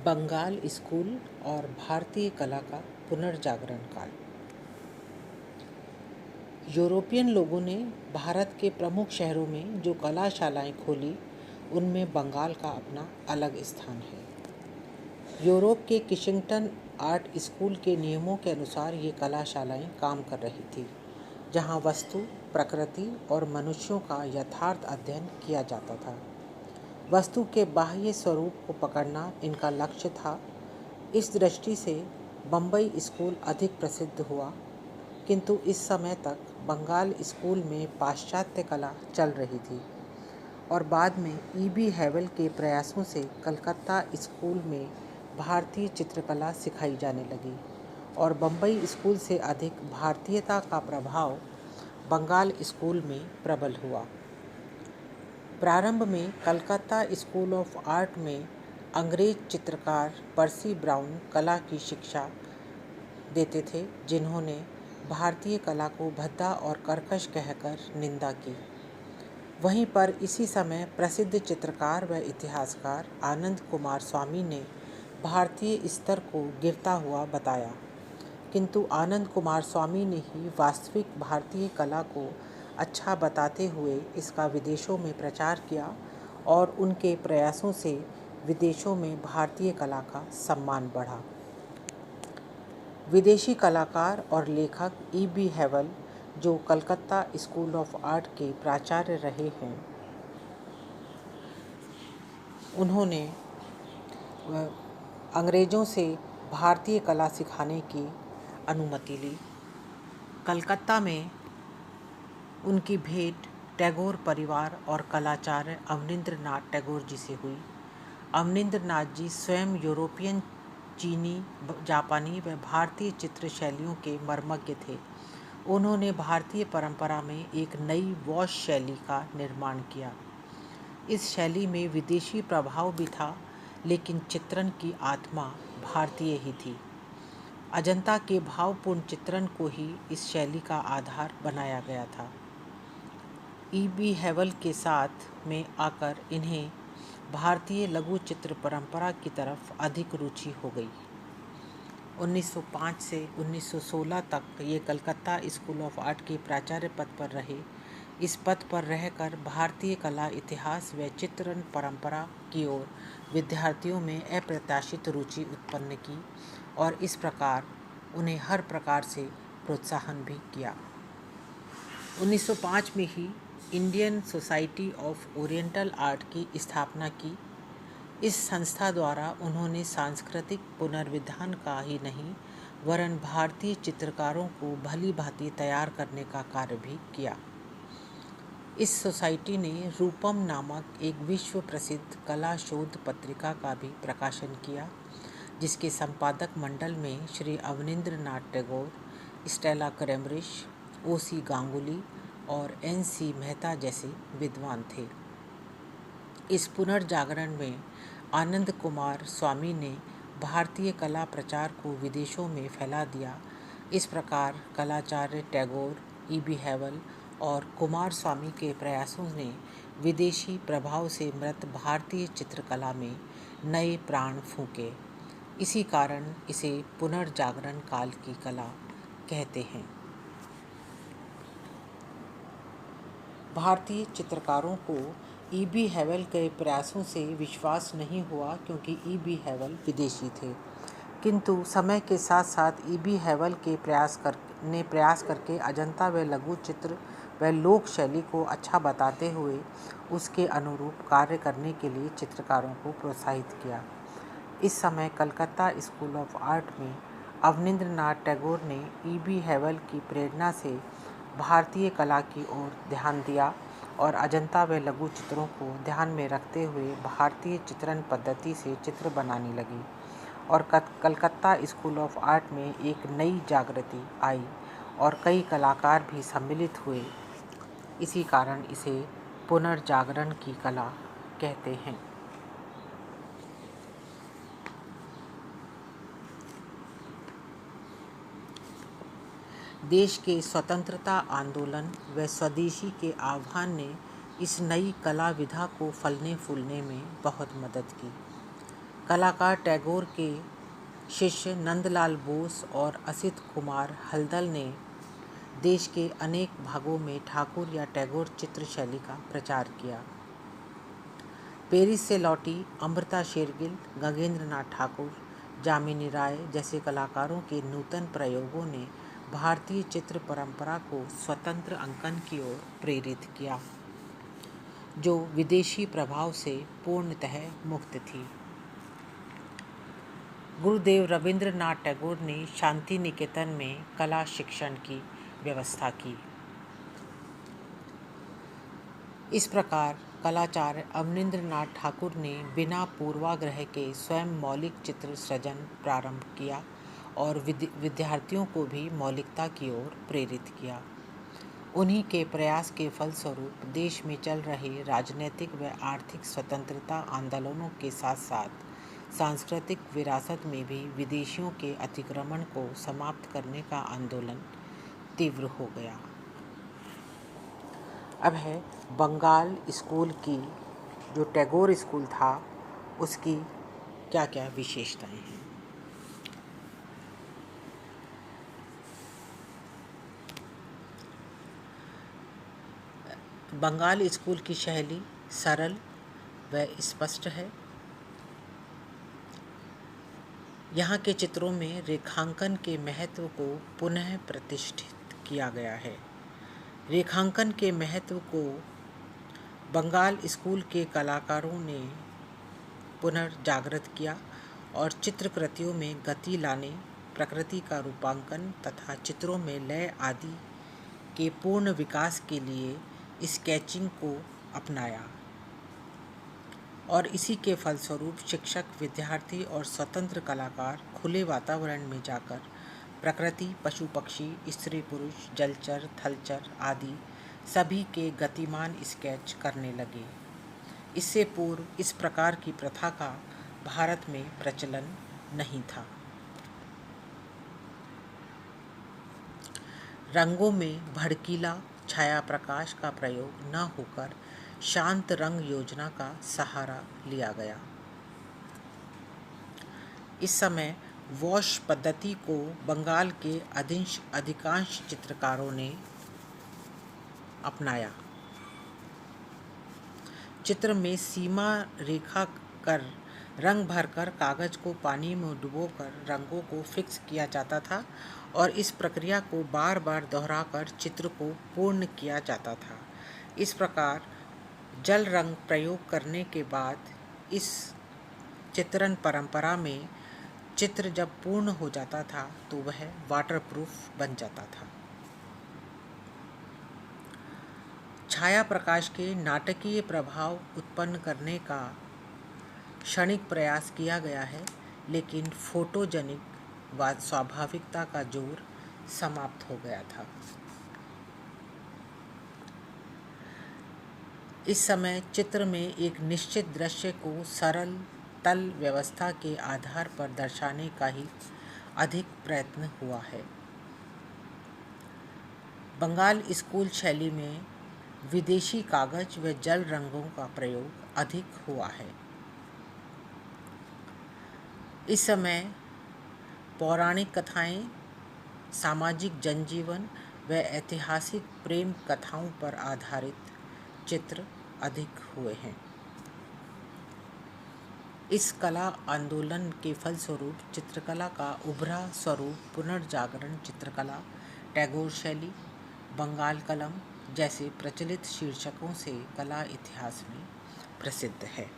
Bengal school और भारतीय कला का पुनर्जागरण काल। यूरोपियन लोगों ने भारत के प्रमुख शहरों में जो कलाशालाएं खोली, उनमें बंगाल का अपना अलग स्थान है। यूरोप के किशिंगटन आर्ट स्कूल के नियमों के अनुसार ये कलाशालाएं काम कर रही थी, जहां वस्तु, प्रकृति और मनुष्यों का यथार्थ अध्ययन किया जाता था। वस्तु के बाह्य स्वरूप को पकड़ना इनका लक्ष्य था। इस दृष्टि से बम्बई स्कूल अधिक प्रसिद्ध हुआ, किंतु इस समय तक बंगाल स्कूल में पाश्चात्य कला चल रही थी और बाद में ई.बी. हैवेल के प्रयासों से कलकत्ता स्कूल में भारतीय चित्रकला सिखाई जाने लगी और बम्बई स्कूल से अधिक भारतीयता का प्रभाव बंगाल स्कूल में प्रबल हुआ। प्रारंभ में कलकत्ता स्कूल ऑफ आर्ट में अंग्रेज चित्रकार पर्सी ब्राउन कला की शिक्षा देते थे, जिन्होंने भारतीय कला को भद्दा और कर्कश कहकर निंदा की। वहीं पर इसी समय प्रसिद्ध चित्रकार व इतिहासकार आनंद कुमार स्वामी ने भारतीय स्तर को गिरता हुआ बताया, किंतु आनंद कुमार स्वामी ने ही वास्तविक भारतीय कला को अच्छा बताते हुए इसका विदेशों में प्रचार किया और उनके प्रयासों से विदेशों में भारतीय कला का सम्मान बढ़ा। विदेशी कलाकार और लेखक ई.बी. हैवेल, जो कलकत्ता स्कूल ऑफ आर्ट के प्राचार्य रहे हैं, उन्होंने अंग्रेज़ों से भारतीय कला सिखाने की अनुमति ली। कलकत्ता में उनकी भेंट टैगोर परिवार और कलाचार्य अवनींद्र नाथ टैगोर जी से हुई। अवनींद्र नाथ जी स्वयं यूरोपियन, चीनी, जापानी व भारतीय चित्र शैलियों के मर्मज्ञ थे। उन्होंने भारतीय परंपरा में एक नई वॉश शैली का निर्माण किया। इस शैली में विदेशी प्रभाव भी था, लेकिन चित्रण की आत्मा भारतीय ही थी। अजंता के भावपूर्ण चित्रण को ही इस शैली का आधार बनाया गया था। ई.बी. हैवेल के साथ में आकर इन्हें भारतीय लघु चित्र परंपरा की तरफ अधिक रुचि हो गई। 1905 से 1916 तक ये कलकत्ता स्कूल ऑफ आर्ट के प्राचार्य पद पर रहे। इस पद पर रहकर भारतीय कला, इतिहास व चित्रण परंपरा की ओर विद्यार्थियों में अप्रत्याशित रुचि उत्पन्न की और इस प्रकार उन्हें हर प्रकार से प्रोत्साहन भी किया। 1905 में ही Indian Society of Oriental Art की स्थापना की। इस संस्था द्वारा उन्होंने सांस्कृतिक पुनर्विधान का ही नहीं, वरन भारतीय चित्रकारों को भली भांति तैयार करने का कार्य भी किया। इस सोसाइटी ने रूपम नामक एक विश्व प्रसिद्ध कला शोध पत्रिका का भी प्रकाशन किया, जिसके संपादक मंडल में श्री अवनींद्र नाथ टैगोर, स्टेला क्रैमरिश, ओ.सी. गांगुली और एन.सी. मेहता जैसे विद्वान थे। इस पुनर्जागरण में आनंद कुमार स्वामी ने भारतीय कला प्रचार को विदेशों में फैला दिया। इस प्रकार कलाचार्य टैगोर, ई.बी. हैवेल और कुमार स्वामी के प्रयासों ने विदेशी प्रभाव से मृत भारतीय चित्रकला में नए प्राण फूंके। इसी कारण इसे पुनर्जागरण काल की कला कहते हैं। भारतीय चित्रकारों को ई.बी. हैवेल के प्रयासों से विश्वास नहीं हुआ, क्योंकि ई.बी. हैवेल विदेशी थे। किंतु समय के साथ साथ ई.बी. हैवेल के प्रयास करके अजंता व लघु चित्र व लोक शैली को अच्छा बताते हुए उसके अनुरूप कार्य करने के लिए चित्रकारों को प्रोत्साहित किया। इस समय कलकत्ता स्कूल ऑफ आर्ट में अवनींद्र नाथ टैगोर ने ई.बी. हैवेल की प्रेरणा से भारतीय कला की ओर ध्यान दिया और अजंता व लघु चित्रों को ध्यान में रखते हुए भारतीय चित्रण पद्धति से चित्र बनाने लगी और कलकत्ता स्कूल ऑफ आर्ट में एक नई जागृति आई और कई कलाकार भी सम्मिलित हुए। इसी कारण इसे पुनर्जागरण की कला कहते हैं। देश के स्वतंत्रता आंदोलन व स्वदेशी के आह्वान ने इस नई कला विधा को फलने फूलने में बहुत मदद की। कलाकार टैगोर के शिष्य नंदलाल बोस और असित कुमार हलदल ने देश के अनेक भागों में ठाकुर या टैगोर चित्र शैली का प्रचार किया। पेरिस से लौटी अमृता शेरगिल, गगनेंद्र नाथ ठाकुर, जामिनी राय जैसे कलाकारों के नूतन प्रयोगों ने भारतीय चित्र परंपरा को स्वतंत्र अंकन की ओर प्रेरित किया, जो विदेशी प्रभाव से पूर्णतः मुक्त थी। गुरुदेव रवींद्रनाथ टैगोर ने शांति निकेतन में कला शिक्षण की व्यवस्था की। इस प्रकार कलाचार्य अवनींद्रनाथ ठाकुर ने बिना पूर्वाग्रह के स्वयं मौलिक चित्र सृजन प्रारंभ किया और विद्यार्थियों को भी मौलिकता की ओर प्रेरित किया। उन्हीं के प्रयास के फलस्वरूप देश में चल रहे राजनीतिक व आर्थिक स्वतंत्रता आंदोलनों के साथ साथ सांस्कृतिक विरासत में भी विदेशियों के अतिक्रमण को समाप्त करने का आंदोलन तीव्र हो गया। अब है बंगाल स्कूल की, जो टैगोर स्कूल था, उसकी क्या क्या विशेषताएं हैं। बंगाल स्कूल की शैली सरल व स्पष्ट है। यहाँ के चित्रों में रेखांकन के महत्व को पुनः प्रतिष्ठित किया गया है। रेखांकन के महत्व को बंगाल स्कूल के कलाकारों ने पुनर्जागृत किया और चित्रकृतियों में गति लाने, प्रकृति का रूपांकन तथा चित्रों में लय आदि के पूर्ण विकास के लिए स्केचिंग को अपनाया और इसी के फलस्वरूप शिक्षक, विद्यार्थी और स्वतंत्र कलाकार खुले वातावरण में जाकर प्रकृति, पशु पक्षी, स्त्री पुरुष, जलचर, थलचर आदि सभी के गतिमान स्केच करने लगे। इससे पूर्व इस प्रकार की प्रथा का भारत में प्रचलन नहीं था। रंगों में भड़कीला छाया प्रकाश का प्रयोग न होकर शांत रंग योजना का सहारा लिया गया। इस समय वॉश पद्धति को बंगाल के अधिकांश चित्रकारों ने अपनाया। चित्र में सीमा रेखा कर रंग भरकर कागज को पानी में डुबोकर रंगों को फिक्स किया जाता था और इस प्रक्रिया को बार बार दोहराकर चित्र को पूर्ण किया जाता था। इस प्रकार जल रंग प्रयोग करने के बाद इस चित्रण परंपरा में चित्र जब पूर्ण हो जाता था तो वह वाटरप्रूफ बन जाता था। छाया प्रकाश के नाटकीय प्रभाव उत्पन्न करने का क्षणिक प्रयास किया गया है, लेकिन फोटोजेनिक व स्वाभाविकता का जोर समाप्त हो गया था। इस समय चित्र में एक निश्चित दृश्य को सरल तल व्यवस्था के आधार पर दर्शाने का ही अधिक प्रयत्न हुआ है। बंगाल स्कूल शैली में विदेशी कागज व जल रंगों का प्रयोग अधिक हुआ है। इस समय पौराणिक कथाएं, सामाजिक जनजीवन व ऐतिहासिक प्रेम कथाओं पर आधारित चित्र अधिक हुए हैं। इस कला आंदोलन के फलस्वरूप चित्रकला का उभरा स्वरूप पुनर्जागरण चित्रकला, टैगोर शैली, बंगाल कलम जैसे प्रचलित शीर्षकों से कला इतिहास में प्रसिद्ध है।